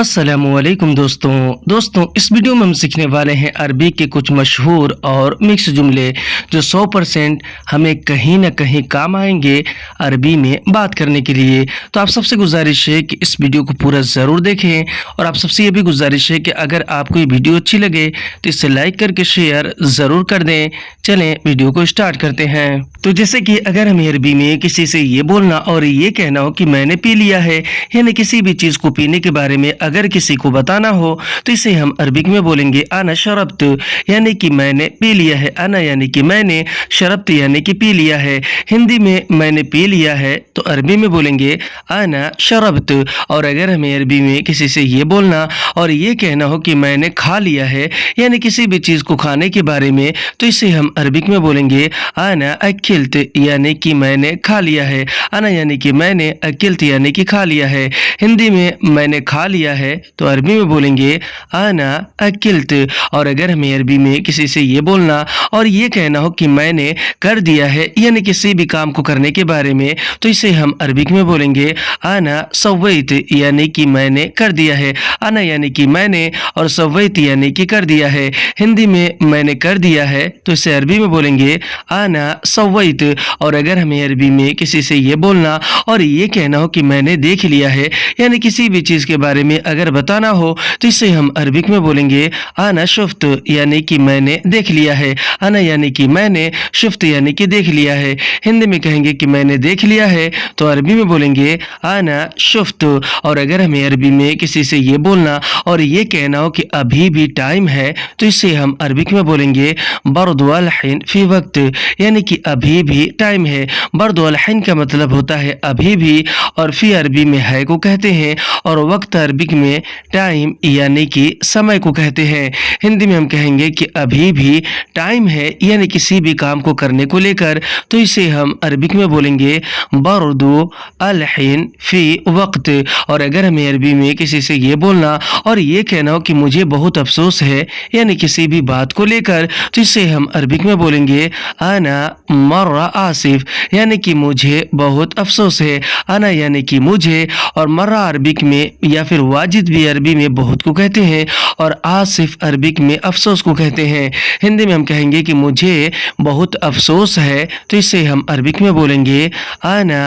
अस्सलामुअलैकुम दोस्तों इस वीडियो में हम सीखने वाले हैं अरबी के कुछ मशहूर और मिक्स जुमले जो 100% हमें कहीं ना कहीं काम आएंगे अरबी में बात करने के लिए। तो आप सबसे गुजारिश है कि इस वीडियो को पूरा ज़रूर देखें और आप सबसे ये भी गुजारिश है कि अगर आपको ये वीडियो अच्छी लगे तो इसे लाइक करके शेयर ज़रूर कर दें। चलें वीडियो को स्टार्ट करते हैं। तो जैसे कि अगर हमें अरबी में किसी से ये बोलना और ये कहना हो कि मैंने पी लिया है, यानी किसी भी चीज़ को पीने के बारे में अगर किसी को बताना हो तो इसे हम अरबिक में बोलेंगे अना शरब्त, यानी कि मैंने पी लिया है। अना यानी कि मैंने, शरब्त यानी कि पी लिया है। हिंदी में मैंने पी लिया है तो अरबी में बोलेंगे अना शरब्त। और अगर हमें अरबी में किसी से ये बोलना और ये कहना हो कि मैंने खा लिया है, यानी किसी भी चीज़ को खाने के बारे में, तो इसे हम अरबिक में बोलेंगे अना अकिल्त, यानी कि मैंने खा लिया है। अना यानी कि मैंने, अकिल्त यानी कि खा लिया है। हिंदी में मैंने खा लिया है तो अरबी में बोलेंगे अना अकिल्त। और अगर हमें अरबी में किसी से ये बोलना और ये कहना हो कि मैंने कर दिया है, यानी किसी भी काम को करने के बारे में, तो इसे हम अरबिक में बोलेंगे अना सवैत, यानी कि मैंने कर दिया है। अना यानी कि मैंने और सवैत यानी कि कर दिया है। हिंदी में मैंने कर दिया है तो इसे अरबी में बोलेंगे अना सवैत। और अगर हमें अरबी में किसी से ये बोलना और ये कहना हो कि मैंने देख लिया है, यानी किसी भी चीज़ के बारे में अगर बताना हो तो इसे हम अरबिक में बोलेंगे अना शुफ्त, यानी कि मैंने देख लिया है। अना यानी कि मैंने, शुफ्त यानी कि देख लिया है। हिंदी में कहेंगे कि मैंने देख लिया है तो अरबी में बोलेंगे अना शुफ्त। और अगर हमें अरबी में किसी से ये बोलना और ये कहना हो कि अभी भी टाइम है तो इसे हम अरबिक में बोलेंगे बर्द वल हिन फी वक्त, यानी कि अभी भी टाइम है। बर्द वल हिन का मतलब होता है अभी भी, और फी अरबी में है को कहते हैं, और वक्त अरबिक में टाइम यानी कि समय को कहते हैं। हिंदी में हम कहेंगे कि अभी भी टाइम है, यानी किसी भी काम को करने को लेकर, तो इसे हम अरबिक में बोलेंगे बर्दु अल हिन फी वक्त। और अगर हमें अरबी में किसी से ये बोलना और ये कहना हो कि मुझे बहुत अफसोस है, यानी किसी भी बात को लेकर, तो इसे हम अरबिक में बोलेंगे अना मर्रा आसिफ, यानी कि मुझे बहुत अफसोस है। अना यानी कि मुझे, और मर्रा अरबिक में या फिर वाजिद भी अरबी में बहुत को कहते हैं, और आसिफ अरबिक में अफसोस को कहते हैं। हिंदी में हम कहेंगे कि मुझे बहुत अफसोस है तो इसे हम अरबिक में बोलेंगे अना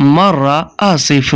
मर्रा आसिफ।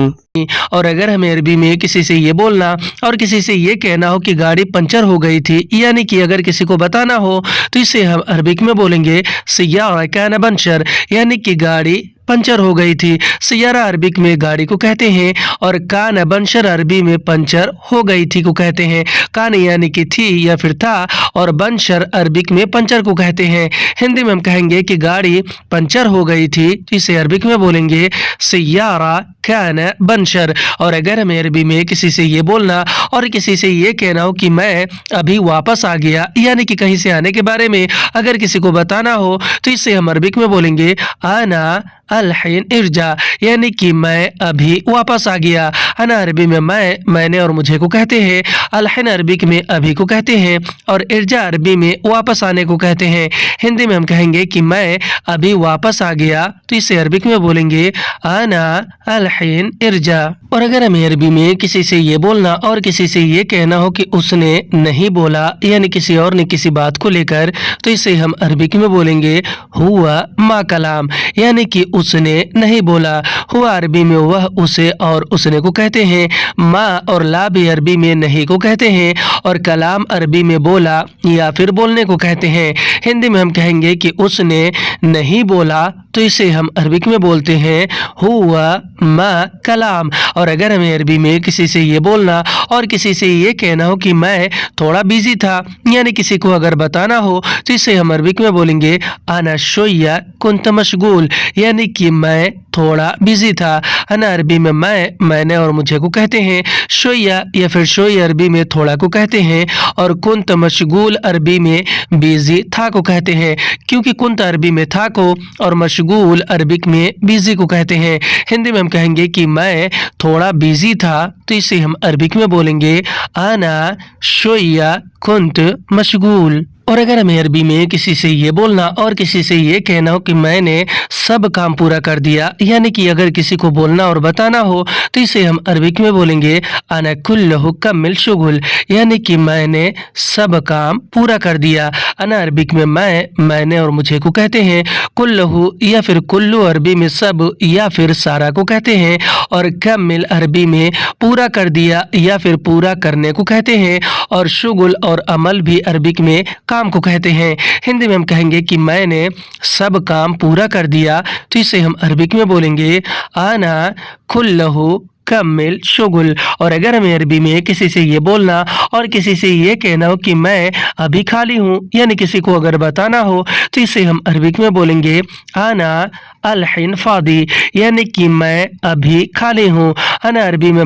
और अगर हमें अरबी में किसी से ये बोलना और किसी से ये कहना हो कि गाड़ी पंचर हो गई थी, यानी कि अगर किसी को बताना हो तो इसे हम अरबिक में बोलेंगे सय्यारा कान बंशर, यानी कि गाड़ी पंचर हो गई थी। सय्यारा अरबिक में गाड़ी को कहते हैं, और कान बंशर अरबी में पंचर हो गई थी को कहते हैं। कान यानी कि थी या फिर था, और बंशर अरबिक में पंचर को कहते हैं। हिंदी में हम कहेंगे कि गाड़ी पंचर हो गई थी तो इसे अरबिक में बोलेंगे सय्यारा कान बंशर। और अगर हमें अरबी में किसी से ये बोलना और किसी से ये कहना हो कि मैं अभी वापस आ गया, यानी कि कहीं से आने के बारे में अगर किसी को बताना हो तो इसे हम अरबिक में बोलेंगे अना अल हिन इर्जा, यानी कि मैं अभी वापस आ गया। अना अरबी में मैं, मैंने और मुझे को कहते हैं। अल हिन अरबिक में अभी को कहते हैं, और इर्जा अरबी में वापस आने को कहते हैं। हिंदी में हम कहेंगे कि मैं अभी वापस आ गया तो इसे अरबिक में बोलेंगे अना अल हिन इर्जा। और अगर हमें अरबी में किसी से ये बोलना और किसी से ये कहना हो कि उसने नहीं बोला, यानी किसी और ने किसी बात को लेकर, तो इसे हम अरबिक में बोलेंगे हुआ मा कलाम, यानी कि उसने नहीं बोला। हुआ अरबी में वह, उसे और उसने को कहते हैं। मा और ला भी अरबी में नहीं को कहते हैं, और कलाम अरबी में बोला या फिर बोलने को कहते हैं। हिंदी में हम कहेंगे कि उसने नहीं बोला तो इसे हम अरबिक में बोलते हैं हुआ मा कलाम। और अगर हमें अरबी में किसी से ये बोलना और किसी से ये कहना हो कि मैं थोड़ा बिजी था, यानी किसी को अगर बताना हो तो इसे हम अरबिक में बोलेंगे अना शोया कुंत मशगूल, यानी कि मैं थोड़ा बिजी था। अना अरबी में मैं, मैंने और मुझे को कहते हैं। शोया या फिर शोई अरबी में थोड़ा को कहते हैं, और कुंत मशगूल अरबी में बिजी था को कहते हैं, क्योंकि कुंत अरबी में था को और मशगूल अरबिक में बिजी को कहते हैं। हिंदी में हम कहेंगे कि मैं थोड़ा बिजी था तो इसे हम अरबिक में बोलेंगे अना शोया कुंत मशगूल। और अगर हमें अरबी में किसी से ये बोलना और किसी से ये कहना हो कि मैंने सब काम पूरा कर दिया, यानी कि अगर किसी को बोलना और बताना हो तो इसे हम अरबिक में बोलेंगे अना कुल्लहु कम्मिल शुगुल, यानी कि मैंने सब काम पूरा कर दिया। अना अरबिक में मैंने और मुझे को कहते हैं, कुल्लहु या फिर कुल्लू अरबी में सब या फिर सारा को कहते हैं, और कम्मिल अरबी में पूरा कर दिया या फिर पूरा करने को कहते हैं, और शुगुल और अमल भी अरबिक में काम को कहते हैं। हिंदी में हम कहेंगे कि मैंने सब काम पूरा कर दिया तो इसे हम अरबिक में बोलेंगे आना कुल्लहु कम्मिल शुगुल। और अगर हमें अरबी में किसी से ये बोलना और किसी से ये कहना हो कि मैं अभी खाली हूँ, यानी किसी को अगर बताना हो तो इसे हम अरबिक में बोलेंगे आना अलहिन फादी, यानी कि मैं अभी खाली हूँ। अना अरबी में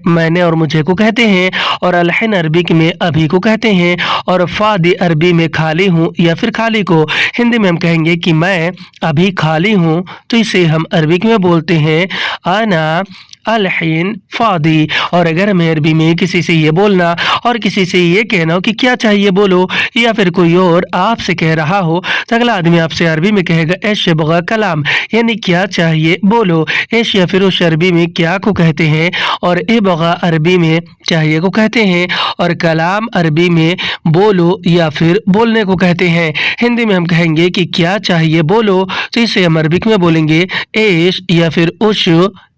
मैंने और मुझे को कहते हैं, और अलहिन अरबिक में अभी को कहते हैं, और फादी अरबी में खाली हूँ या फिर खाली को हिंदी में हम कहेंगे कि मैं अभी खाली हूँ तो इसे हम अरबिक में बोलते हैं आना अलहिन फादी। और अगर हमें अरबी में किसी से ये बोलना और किसी से ये कहना हो कि क्या चाहिए बोलो, या फिर कोई और आपसे कह रहा हो तो अगला आदमी आपसे अरबी में कहेगा ऐश बगा कलाम, यानी क्या चाहिए बोलो। ऐश या फिर उस अरबी में क्या को कहते हैं, और ए बगा अरबी में चाहिए को कहते हैं, और कलाम अरबी में बोलो या फिर बोलने को कहते हैं। हिंदी में हम कहेंगे कि क्या चाहिए बोलो तो इसे हम अरबिक में बोलेंगे ऐश या फिर उश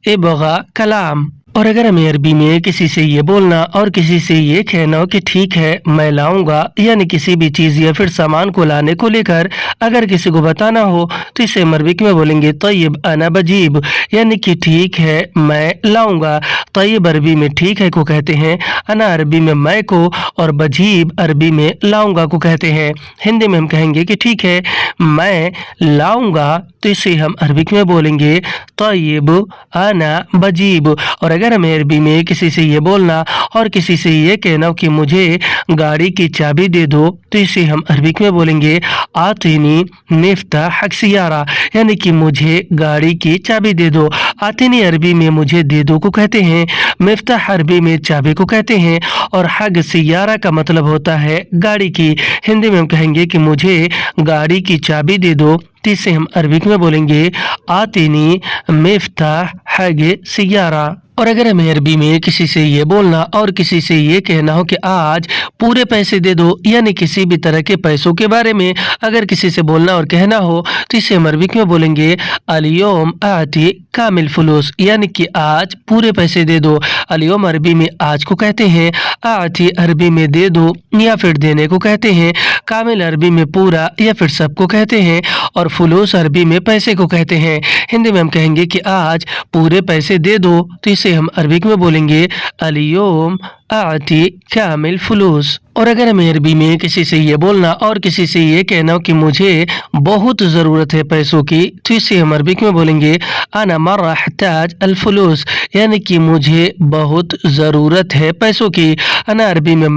इबगा कलाम। और अगर हमें अरबी में किसी से ये बोलना और किसी से ये कहना हो कि ठीक है मैं लाऊंगा, यानी किसी भी चीज़ या फिर सामान को लाने को लेकर अगर किसी को बताना हो तो इसे हम अरबिक में बोलेंगे तय्यब अना बजीब, यानी कि ठीक है मैं लाऊंगा। तय्यब अरबी में ठीक है को कहते हैं, अना अरबी में मैं को, और बजीब अरबी में लाऊंगा को कहते हैं। हिंदी में हम कहेंगे कि ठीक है मैं लाऊंगा तो इसे हम अरबिक में बोलेंगे तय्यब अना बजीब। और अगर हमें अरबी में किसी से ये बोलना और किसी से ये कहना हो कि मुझे गाड़ी की चाबी दे दो तो इसे हम अरबिक में बोलेंगे आतिनी मिफ्ताह सियारा, यानी कि मुझे गाड़ी की चाबी दे दो। आतिनी अरबी में मुझे दे दो को कहते हैं, मिफ्ताह अरबी में चाबी को कहते हैं, और हग सियारा का मतलब होता है गाड़ी की। हिंदी में हम कहेंगे कि मुझे गाड़ी की चाबी दे दो तो इसे हम अरबिक में बोलेंगे आतिनी मिफ्ताह हग सियारा। और अगर हमें अरबी में किसी से ये बोलना और किसी से ये कहना हो कि आज पूरे पैसे दे दो, यानी किसी भी तरह के पैसों के बारे में अगर किसी से बोलना और कहना हो तो इसे हम अरबिक में बोलेंगे अलियोम आती कामिल फुलूस, यानी कि आज पूरे पैसे दे दो। अलियोम अरबी में आज को कहते हैं, आती अरबी में दे दो या फिर देने को कहते हैं, कामिल अरबी में पूरा या फिर सबको कहते हैं, और फुलूस अरबी में पैसे को कहते हैं। हिंदी में हम कहेंगे कि आज पूरे पैसे दे दो तो इसे हम अरबिक में बोलेंगे अलियोम आती कामिल फुलूस। और अगर हमें अरबी में किसी से ये बोलना और किसी से ये कहना हो कि मुझे बहुत ज़रूरत है पैसों की तो इसे हम अरबिक में बोलेंगे अना मर्रा अहताज अल फुलूस, यानी कि मुझे बहुत ज़रूरत है पैसों की। अना अरबी में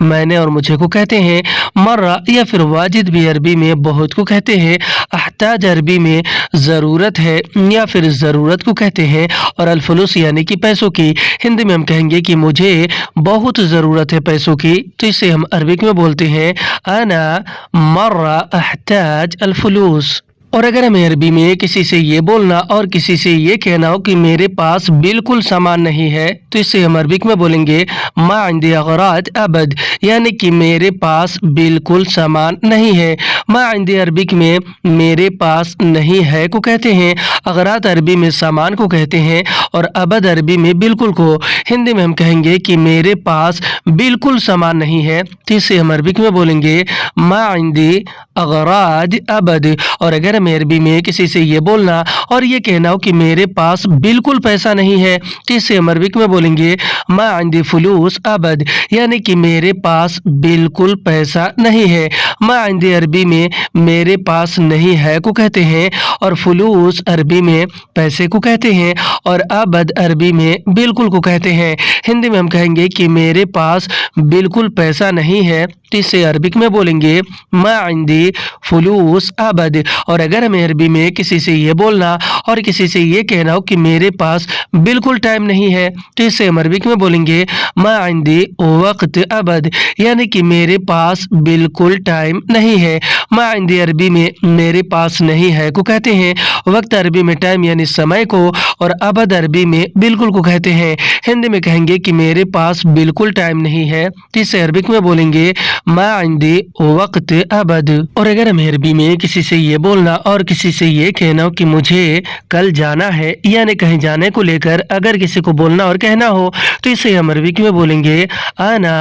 मैंने और मुझे को कहते हैं, मर्रा या फिर वाजिद भी अरबी में बहुत को कहते हैं, अहताज अरबी में ज़रूरत है या फिर ज़रूरत को कहते हैं, और अल फुलूस यानी कि पैसों की। हिंदी में हम कहेंगे कि मुझे बहुत ज़रूरत है पैसों की तो इसे हम अरबिक में बोलते हैं अना मर्रा अहताज अल फुलूस। और अगर हमें अरबी में किसी से ये बोलना और किसी से ये कहना हो कि मेरे पास बिल्कुल सामान नहीं है तो इसे हम अरबिक में बोलेंगे मा इंदी अगरात अबद, यानी कि मेरे पास बिल्कुल सामान नहीं है। मा इंदी अरबिक में मेरे पास नहीं है को कहते हैं, अगरात अरबी में सामान को कहते हैं, और अबद अरबी में बिल्कुल को। हिंदी में हम कहेंगे कि मेरे पास बिल्कुल सामान नहीं है तो इसे हम अरबिक में बोलेंगे मा इंदी अगराद अबद। और अगर हमें अरबी में किसी से ये बोलना और ये कहना हो कि मेरे पास बिल्कुल पैसा नहीं है तो इसे हम अरबिक में बोलेंगे मा इंदी फुलूस अबद, यानी कि मेरे पास बिल्कुल पैसा नहीं है। मा इंदी अरबी में मेरे पास नहीं है को कहते हैं, और फुलूस अरबी में पैसे को कहते हैं, और अबद अरबी में बिल्कुल को कहते हैं। हिंदी में हम कहेंगे कि मेरे पास बिल्कुल पैसा नहीं है तो इसे अरबिक में बोलेंगे मा इंदी फुलूस अबद। और अगर हमें अरबी में किसी से ये बोलना और किसी से ये कहना हो कि मेरे पास बिल्कुल टाइम नहीं है, तो इसे हम अरबिक में बोलेंगे मा इंदी वक्त अबद, यानी कि मेरे पास बिल्कुल टाइम नहीं है। मा इंदी अरबी में मेरे पास नहीं है को कहते हैं, वक्त अरबी में टाइम यानी समय को, और अबद अरबी में बिल्कुल को कहते हैं। हिंदी में कहेंगे कि मेरे पास बिल्कुल टाइम नहीं है, तो इसे अरबिक में बोलेंगे मा इंदी वक्त अबद। और अगर हमें अरबी में किसी से ये बोलना और किसी से ये कहना हो कि मुझे कल जाना है, यानी कहीं जाने को लेकर अगर किसी को बोलना और कहना हो, तो इसे हम अरबिक में बोलेंगे आना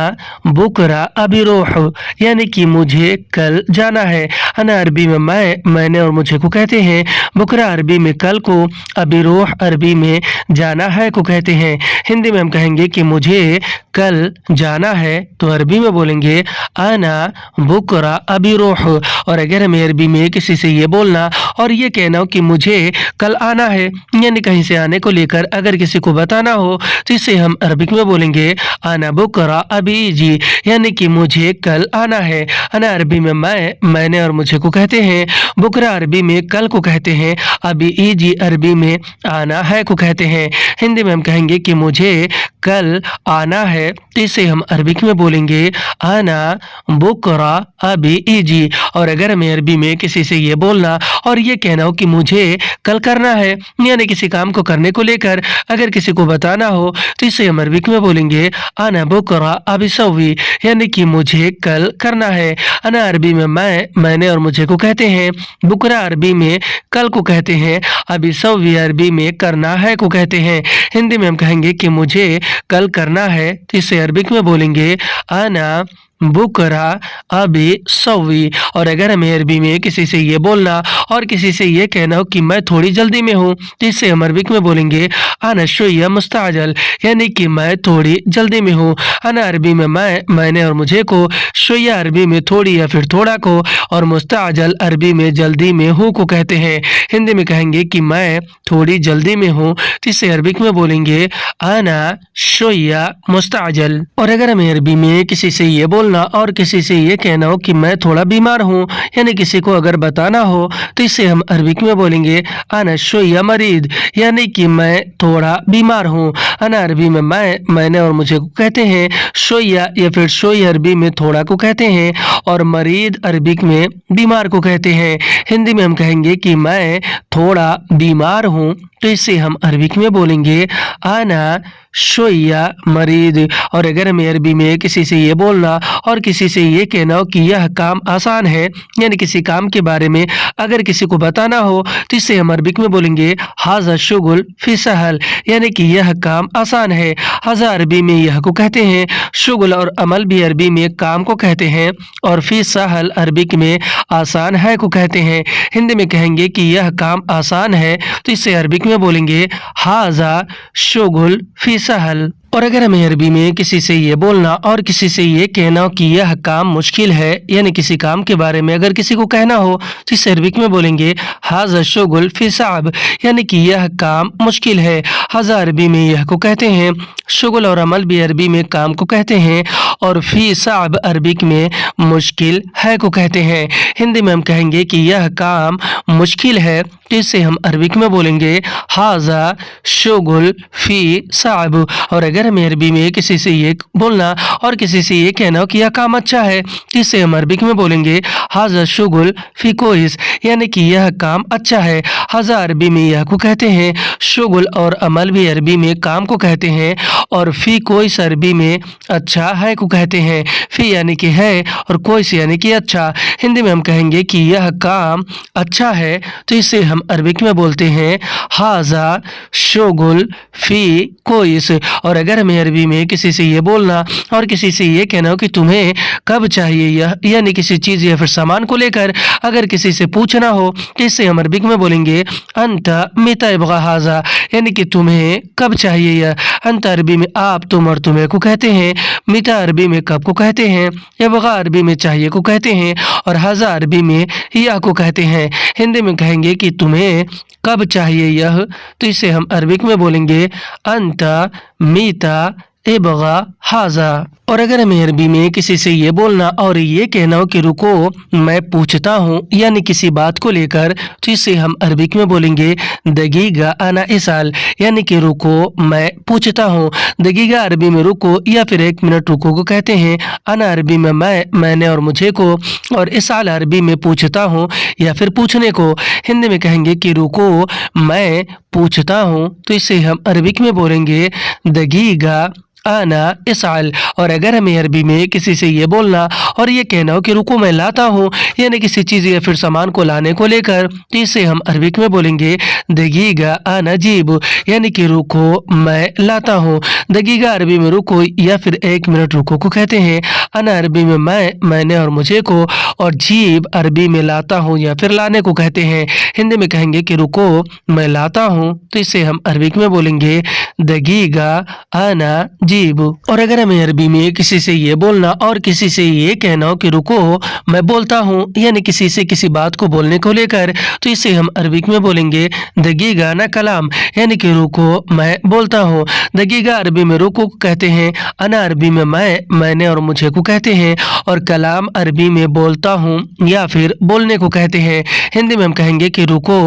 बुकरा अबिरोह, यानी कि मुझे कल जाना है। अना अरबी में मैंने और मुझे को कहते हैं, बुकरा अरबी में कल को, अबिरोह अरबी में जाना है को कहते हैं। हिंदी में हम कहेंगे कि मुझे कल जाना है, तो अरबी में बोलेंगे आना बुकरा अबिरोह। और अगर हमें अरबी में किसी से ये बोलना और ये कहना हो कि मुझे कल आना है, यानी कहीं से आने को लेकर अगर किसी को बताना हो, तो इसे हम अरबिक में बोलेंगे आना बुकरा अबी जी, यानी कि मुझे कल आना है। अना अरबी में मैंने और मुझे को कहते हैं, बुकरा अरबी में कल को कहते हैं, अबी ई जी अरबी में आना है को कहते हैं। हिंदी में हम कहेंगे कि मुझे कल आना है, तो इसे हम अरबिक में बोलेंगे आना बुकरा अबी ई जी। और अगर हमें अरबी में किसी से ये बोलना और ये कहना हो कि मुझे कल करना है, यानी किसी काम को करने को लेकर अगर किसी को बताना हो, तो इसे हम अरबिक में बोलेंगे आना बुकरा अबी सवी, यानी कि मुझे कल करना है। अना अरबी में मैंने और मुझे को कहते हैं, बुकरा अरबी में कल को कहते हैं, अबी सवी अरबी में करना है को कहते हैं। हिंदी में हम कहेंगे कि मुझे कल करना है, तो इसे अरबिक में बोलेंगे आना बुकरा अबी सवी। और अगर हमें अरबी में किसी से ये बोलना और किसी से ये कहना हो कि मैं थोड़ी जल्दी में हूँ, तो इससे हम अरबिक में बोलेंगे अना शुय्या मुस्ताजल, यानी कि मैं थोड़ी जल्दी में हूँ। अना अरबी में मैंने और मुझे को, शुय्या अरबी में थोड़ी या फिर थोड़ा को, और मुस्ताजल अरबी में जल्दी में हूँ को कहते हैं। हिंदी में कहेंगे कि मैं थोड़ी जल्दी में हूँ, तो इससे अरबिक में बोलेंगे अना शुय्या मुस्ताजल। और अगर हमें अरबी में किसी से ये बोलना और किसी से ये कहना हो कि मैं थोड़ा बीमार हूँ, यानी किसी को अगर बताना हो, तो इसे हम अरबिक में बोलेंगे अना शुय्या मरीद, यानी कि मैं थोड़ा बीमार हूँ। अना अरबी में मैंने और मुझे को कहते हैं, शुय्या या फिर शुय् अरबी में थोड़ा को कहते हैं, और मरीद अरबिक में बीमार को कहते हैं। हिंदी में हम कहेंगे कि मैं थोड़ा बीमार हूँ, तो इसे हम अरबिक में बोलेंगे आना शुय्या मरीद। और अगर हमें अरबी में किसी से ये बोलना और किसी से ये कहना हो कि यह काम आसान है, यानी किसी काम के बारे में अगर किसी को बताना हो, तो इसे हम अरबिक में बोलेंगे हाजा शुगुल फी सहल, यानी कि यह काम आसान है। हाजा अरबी में यह को कहते हैं, शुगुल और अमल भी अरबी में काम को कहते हैं, और फी सहल अरबिक में आसान है को कहते हैं। हिंदी में कहेंगे कि यह काम आसान है, तो इसे अरबिक में बोलेंगे हाजा शुगुल फी सहल। और अगर हमें अरबी में किसी से ये बोलना और किसी से ये कहना हो कि यह काम मुश्किल है, यानी किसी काम के बारे में अगर किसी को कहना हो, तो इस अरबिक में बोलेंगे हाजा शुगुल फी साब, यानी कि यह काम मुश्किल है। हाजा अरबी में यह को कहते हैं, शुगुल और अमल भी अरबी में काम को कहते हैं, और फी साब अरबिक में मुश्किल है को कहते हैं। हिंदी में हम कहेंगे कि यह काम मुश्किल है, तो इसे हम अरबिक में बोलेंगे हाजा शुगुल फी साब। और अगर हमें अरबी में किसी से ये बोलना और किसी से ये कहना हो कि यह काम अच्छा है, तो इसे हम अरबिक में बोलेंगे हाजा शुगुल फी कोइस, यानी कि यह काम अच्छा है। हाजा अरबी में यह को कहते हैं, शुगुल और अमल भी अरबी में काम को कहते हैं, और फी कोइस अरबी में अच्छा है को कहते हैं। फी यानी कि है और कोइस यानी कि अच्छा। हिंदी में हम कहेंगे कि यह काम अच्छा है, तो इसे हम अरबिक में बोलते हैं हाजा शुगुल फी कोइस। और अगर हमें अरबी में किसी से ये बोलना और किसी से ये कहना हो कि तुम्हें कब चाहिए यह, यानी किसी चीज़ या फिर सामान को लेकर अगर किसी से पूछना हो, तो इससे हम अरबिक में बोलेंगे अंता मिता यबगा हाजा, यानी कि तुम्हें कब चाहिए यह। अंता अरबी में आप, तुम और तुम्हें को कहते हैं, मिता अरबी में कब को कहते हैं, यबगा अरबी में चाहिए को कहते हैं, और हाजा अरबी में या को कहते हैं। हिंदी में कहेंगे कि तुम्हें कब चाहिए यह, तो इसे हम अरबिक में बोलेंगे अंता मीता इबगा हाजा। और अगर हमें अरबी में किसी से ये बोलना और ये कहना हो कि रुको मैं पूछता हूँ यानी किसी बात को लेकर, तो इसे हम अरबिक में बोलेंगे दगीगा अना इसाल, यानी कि रुको मैं पूछता हूँ। दगीगा अरबी में रुको या फिर 1 मिनट रुको को कहते हैं। अना अरबी में मैंने और मुझे को, और इसाल अरबी में पूछता हूँ या फिर पूछने को। हिंदी में कहेंगे कि रुको मैं पूछता हूँ, तो इसे हम अरबिक में बोलेंगे दगीगा आना इसाल। और अगर हमें अरबी में किसी से ये बोलना और ये कहना हो कि रुको मैं लाता हूँ, यानी किसी चीज़ या फिर सामान को लाने को लेकर, तो इसे हम अरबिक में बोलेंगे दगीगा आना जीब, यानी कि रुको मैं लाता हूँ। दगीगा अरबी में रुको या फिर 1 मिनट रुको को कहते हैं। अना अरबी में मैंने और मुझे को, और जीब अरबी में लाता हूँ या फिर लाने को कहते हैं। हिंदी में कहेंगे कि रुको मैं लाता हूँ, तो इसे हम अरबिक में बोलेंगे दगीगा आना जीब। और अगर हमें अरबी में किसी से ये बोलना और किसी से ये कहना हो कि रुको मैं बोलता हूँ, यानी किसी से किसी बात को बोलने को लेकर, तो इसे हम अरबिक में बोलेंगे दगीगा ना कलाम, यानी कि रुको मैं बोलता हूँ। दगीगा अरबी में रुको को कहते हैं। अना अरबी में मैंने और मुझे को कहते हैं, और कलाम अरबी में बोलता हूँ या फिर बोलने को कहते हैं। हिंदी में हम कहेंगे कि रुको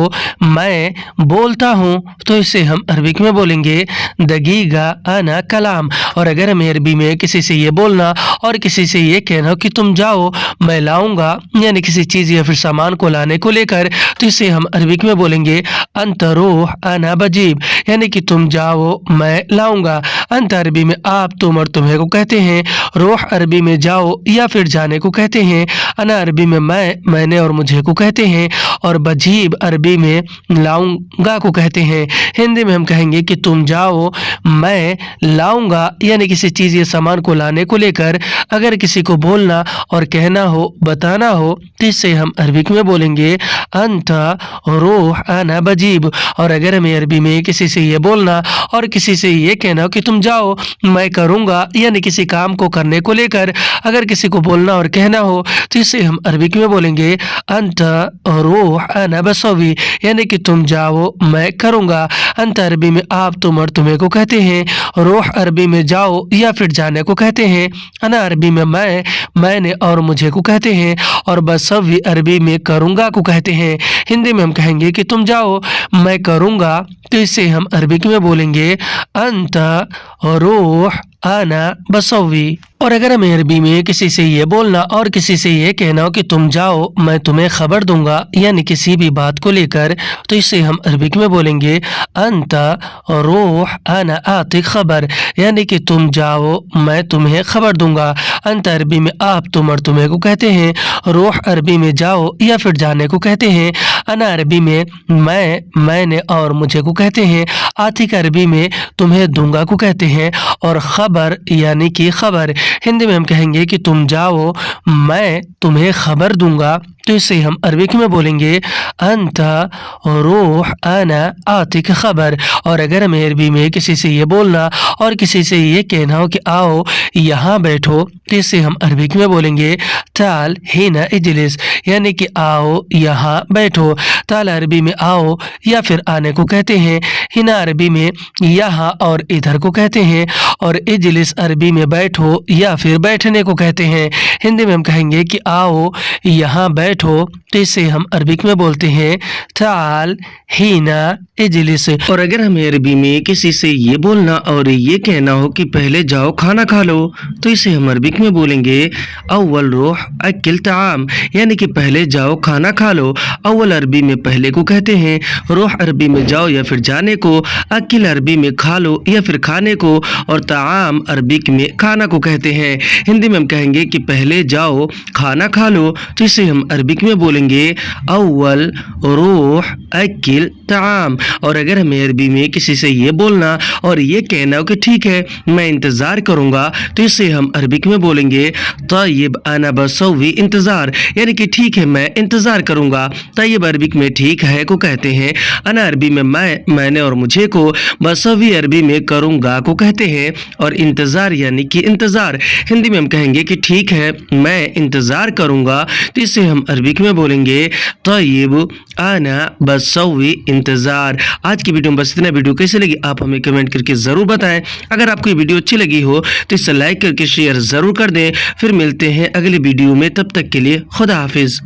मैं बोलता हूँ, तो इसे हम अरबिक में बोलेंगे दगीगा आना कलाम। और अगर हमें अरबी में किसी से ये बोलना और किसी से ये कहना हो कि तुम जाओ मैं लाऊंगा, यानी किसी चीज़ या फिर सामान को लाने को लेकर, तो इसे हम अरबिक में बोलेंगे अंत रोह अना बजीब, यानी कि तुम जाओ मैं लाऊंगा। अंत अरबी में आप तुम और तुम्हें को कहते हैं। रोह अरबी में जाओ या फिर जाने को कहते हैं। अना अरबी में मैंने और मुझे को कहते हैं, और बजीब अरबी में लाऊंगा को कहते हैं। हिंदी में हम कहेंगे कि तुम जाओ मैं लाऊंगा, यानी किसी चीज़ या सामान को लाने को लेकर अगर किसी को बोलना और कहना हो बताना हो, तो इससे हम अरबिक में बोलेंगे अंता रोह आना बजीब। और अगर हमें अरबी में किसी से ये बोलना और किसी से ये कहना हो कि तुम जाओ मैं करूँगा, यानी किसी काम को करने को लेकर अगर किसी को बोलना और कहना हो, तो इससे हम अरबिक में बोलेंगे अंता रोह आना बसवी, यानी कि तुम जाओ मैं करूँगा। अंत अरबी में आप तुम और तुम्हें को कहते हैं। रोह अरबी में जाओ या फिर जाने को कहते हैं। अना अरबी में मैंने और मुझे को कहते हैं, और बसवी अरबी में करूँगा को कहते हैं। हिंदी में हम कहेंगे कि तुम जाओ मैं करूँगा, तो इसे हम अरबिक में बोलेंगे अंता रोह आना बसवी। और अगर हमें अरबी में किसी से ये बोलना और किसी से ये कहना हो कि तुम जाओ मैं तुम्हें खबर दूंगा, यानी किसी भी बात को लेकर, तो इसे हम अरबिक में बोलेंगे अंता रोह आना आतिक खबर, यानी कि तुम जाओ मैं तुम्हें खबर दूंगा। अंत अरबी में आप तुम और तुम्हें को कहते हैं। रोह अरबी में जाओ या फिर जाने को कहते हैं। अना अरबी में मैंने और मुझे को कहते हैं। आतिक अरबी में तुम्हें दूंगा को कहते हैं, और खबर यानी कि खबर। हिंदी में हम कहेंगे कि तुम जाओ मैं तुम्हें खबर दूंगा, तो इसे हम अरबिक में बोलेंगे अंता रोह आना आतिक खबर। और अगर हमें अरबी में किसी से ये बोलना और किसी से ये कहना हो कि आओ यहाँ बैठो, तो इसे हम अरबिक में बोलेंगे ताल हिना इजलिस, यानी कि आओ यहाँ बैठो। ताल अरबी में आओ या फिर आने को कहते हैं। हिना अरबी में यहाँ और इधर को कहते हैं, और इजलिस अरबी में बैठो या फिर बैठने को कहते हैं। हिंदी में हम कहेंगे कि आओ यहाँ बैठो, तो इसे हम अरबिक में बोलते हैं ताल हिना इजलिस। और अगर हमें अरबी में किसी से ये बोलना और ये कहना हो कि पहले जाओ खाना खा लो, तो इसे हम अरबिक में बोलेंगे अव्वल रोह अकिल ताम, यानी कि पहले जाओ खाना खा लो। अव्वल अरबी में पहले को कहते हैं। रोह अरबी में जाओ या फिर जाने को। अकिल अरबी में खा लो या फिर खाने को, और ताम अरबिक में खाना को कहते हैं। हिंदी में हम कहेंगे कि पहले जाओ खाना खा लो, तो इसे हम अरबिक में बोलेंगे अव्वल रोह अकिल ताम। और अगर हमें अरबी में किसी से ये बोलना और ये कहना हो कि ठीक है मैं इंतज़ार करूँगा, तो इसे हम अरबिक में बोलेंगे तय्यब अना बसवी इंतज़ार, यानी कि ठीक है मैं इंतज़ार करूँगा। तय्यब अरबिक में ठीक है को कहते हैं। अना अरबी में मैंने और मुझे को, बसवी अरबी में करूँगा को कहते हैं, और इंतज़ार यानी कि इंतज़ार। हिंदी में हम कहेंगे कि ठीक है मैं इंतज़ार करूँगा, तो इसे हम अरबिक में बोलेंगे तय्यब आना बसवी इंतज़ार। आज की वीडियो में बस इतना। वीडियो कैसे लगी आप हमें कमेंट करके ज़रूर बताएं। अगर आपको ये वीडियो अच्छी लगी हो तो इसे लाइक करके शेयर ज़रूर कर दें। फिर मिलते हैं अगली वीडियो में, तब तक के लिए खुदा हाफिज़।